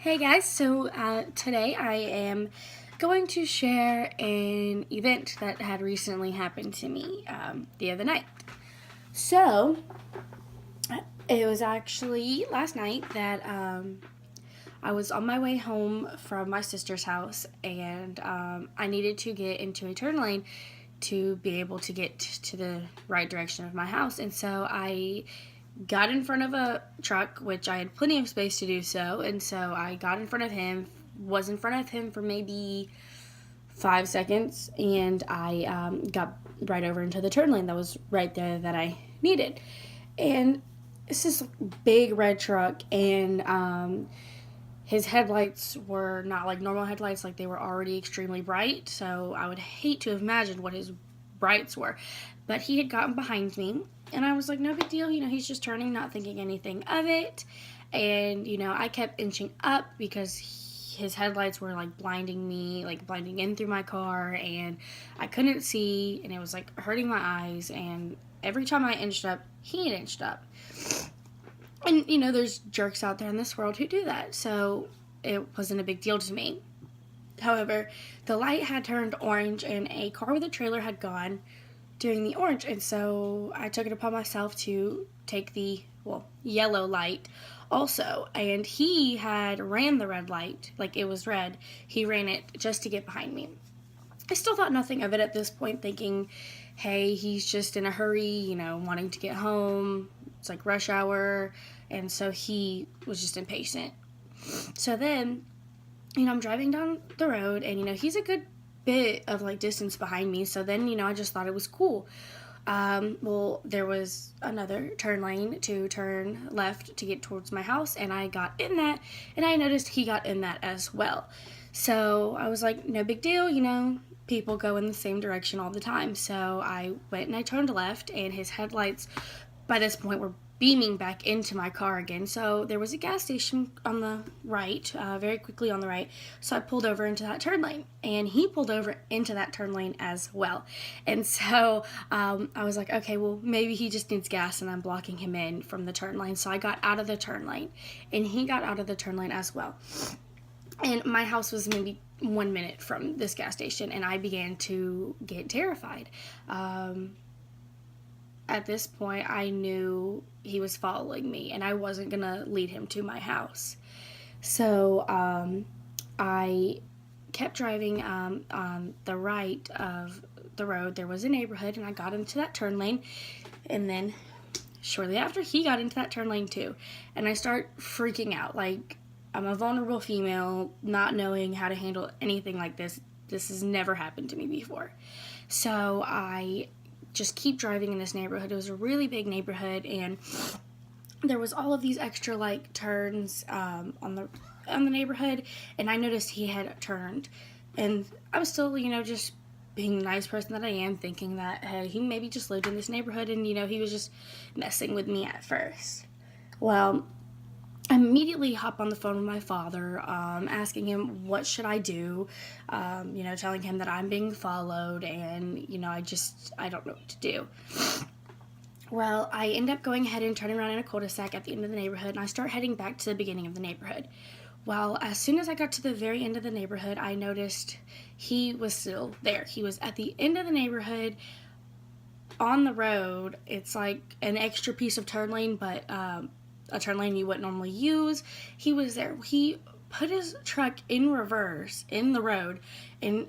Hey guys, so today I am going to share an event that had recently happened to me the other night. So, it was actually last night that I was on my way home from my sister's house and I needed to get into a turn lane to be able to get to the right direction of my house. And so I got in front of a truck, which I had plenty of space to do so, and so I got in front of him, was in front of him for maybe 5 seconds, and I got right over into the turn lane that was right there that I needed. And it's this big red truck, and his headlights were not like normal headlights, like they were already extremely bright, so I would hate to imagine what his brights were. But he had gotten behind me, and I was like, no big deal, he's just turning, not thinking anything of it. And, I kept inching up because his headlights were like blinding me, like blinding in through my car, and I couldn't see, and it was like hurting my eyes. And every time I inched up, he had inched up. And, there's jerks out there in this world who do that, so it wasn't a big deal to me. However, the light had turned orange and a car with a trailer had gone during the orange, and so I took it upon myself to take the, yellow light also. And he had ran the red light, like it was red. He ran it just to get behind me. I still thought nothing of it at this point, thinking, hey, he's just in a hurry, wanting to get home. It's like rush hour, and so he was just impatient. So then, I'm driving down the road, and, he's a good bit of, like, distance behind me, so then, I just thought it was cool. There was another turn lane to turn left to get towards my house, and I got in that, and I noticed he got in that as well. So I was like, no big deal, people go in the same direction all the time. So I went and I turned left, and his headlights by this point were beaming back into my car again. So there was a gas station on the right, very quickly on the right. So I pulled over into that turn lane, and he pulled over into that turn lane as well. And so I was like, okay, well, maybe he just needs gas and I'm blocking him in from the turn lane. So I got out of the turn lane, and he got out of the turn lane as well. And my house was maybe 1 minute from this gas station, and I began to get terrified. At this point, I knew he was following me, and I wasn't going to lead him to my house. So I kept driving on the right of the road. There was a neighborhood, and I got into that turn lane, and then shortly after, he got into that turn lane too. And I start freaking out, like, I'm a vulnerable female, not knowing how to handle anything like this. This has never happened to me before. So I just keep driving in this neighborhood. It was a really big neighborhood, and there was all of these extra like turns on the neighborhood, and I noticed he had turned, and I was still, just being the nice person that I am, thinking that, hey, he maybe just lived in this neighborhood, and he was just messing with me at first. Well, I immediately hop on the phone with my father, asking him what should I do, telling him that I'm being followed, and, I don't know what to do. Well, I end up going ahead and turning around in a cul-de-sac at the end of the neighborhood, and I start heading back to the beginning of the neighborhood. Well, as soon as I got to the very end of the neighborhood, I noticed he was still there. He was at the end of the neighborhood on the road. It's like an extra piece of turn lane, but a turn lane you wouldn't normally use. He was there. He put his truck in reverse in the road and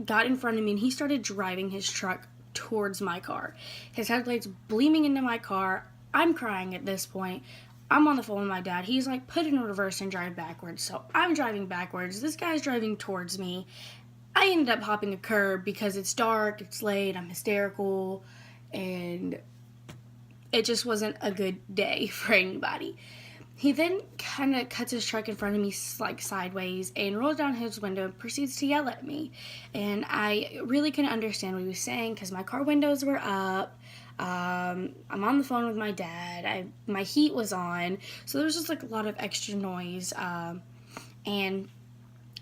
got in front of me, and he started driving his truck towards my car. His headlights gleaming into my car. I'm crying at this point. I'm on the phone with my dad. He's like, put it in reverse and drive backwards. So I'm driving backwards. This guy's driving towards me. I ended up hopping a curb because it's dark, it's late, I'm hysterical, and it just wasn't a good day for anybody. He then kind of cuts his truck in front of me, like, sideways, and rolls down his window and proceeds to yell at me. And I really couldn't understand what he was saying because my car windows were up. I'm on the phone with my dad. My heat was on. So there was just, like, a lot of extra noise. And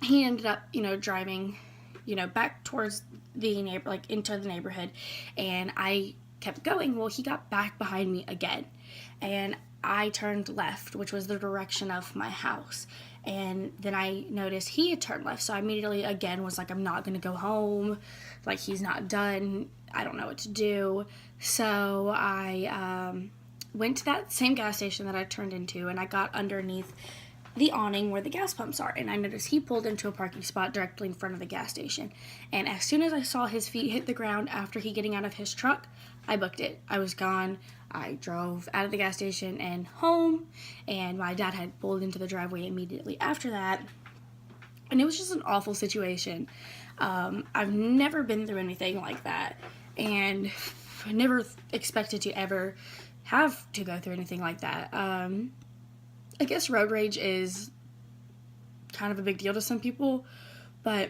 he ended up, driving, back towards the into the neighborhood. And I kept going. Well, he got back behind me again, and I turned left, which was the direction of my house. and then I noticed he had turned left. So I immediately again was like, I'm not gonna go home, like he's not done, I don't know what to do. So I went to that same gas station that I turned into, and I got underneath the awning where the gas pumps are, and I noticed he pulled into a parking spot directly in front of the gas station. And as soon as I saw his feet hit the ground after he getting out of his truck, I booked it. I was gone. I drove out of the gas station and home, and my dad had pulled into the driveway immediately after that, and it was just an awful situation. I've never been through anything like that, and I never expected to ever have to go through anything like that. I guess road rage is kind of a big deal to some people, but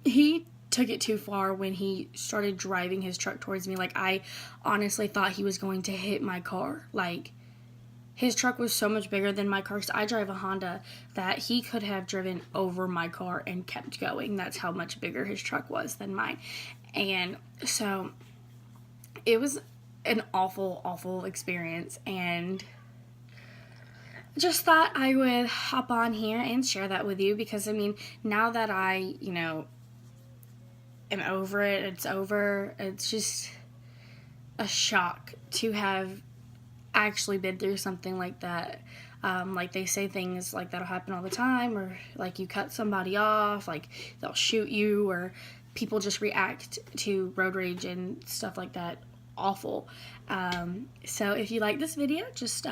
he took it too far when he started driving his truck towards me. Like, I honestly thought he was going to hit my car. Like, his truck was so much bigger than my car, because I drive a Honda, that he could have driven over my car and kept going. That's how much bigger his truck was than mine. And so it was an awful, awful experience, and just thought I would hop on here and share that with you, because I mean, now that I, am over it, it's over, it's just a shock to have actually been through something like that. Like, they say things like that'll happen all the time, or like you cut somebody off, like they'll shoot you, or people just react to road rage and stuff like that. Awful. So if you like this video, just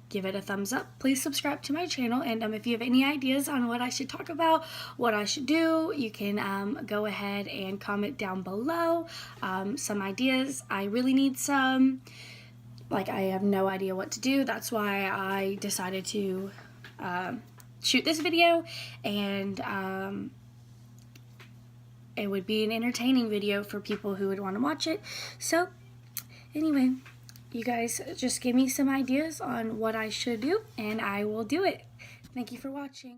give it a thumbs up. Please subscribe to my channel, and if you have any ideas on what I should talk about, what I should do, you can go ahead and comment down below some ideas. I really need some. Like, I have no idea what to do. That's why I decided to shoot this video, and it would be an entertaining video for people who would want to watch it. So anyway, you guys just give me some ideas on what I should do, and I will do it. Thank you for watching.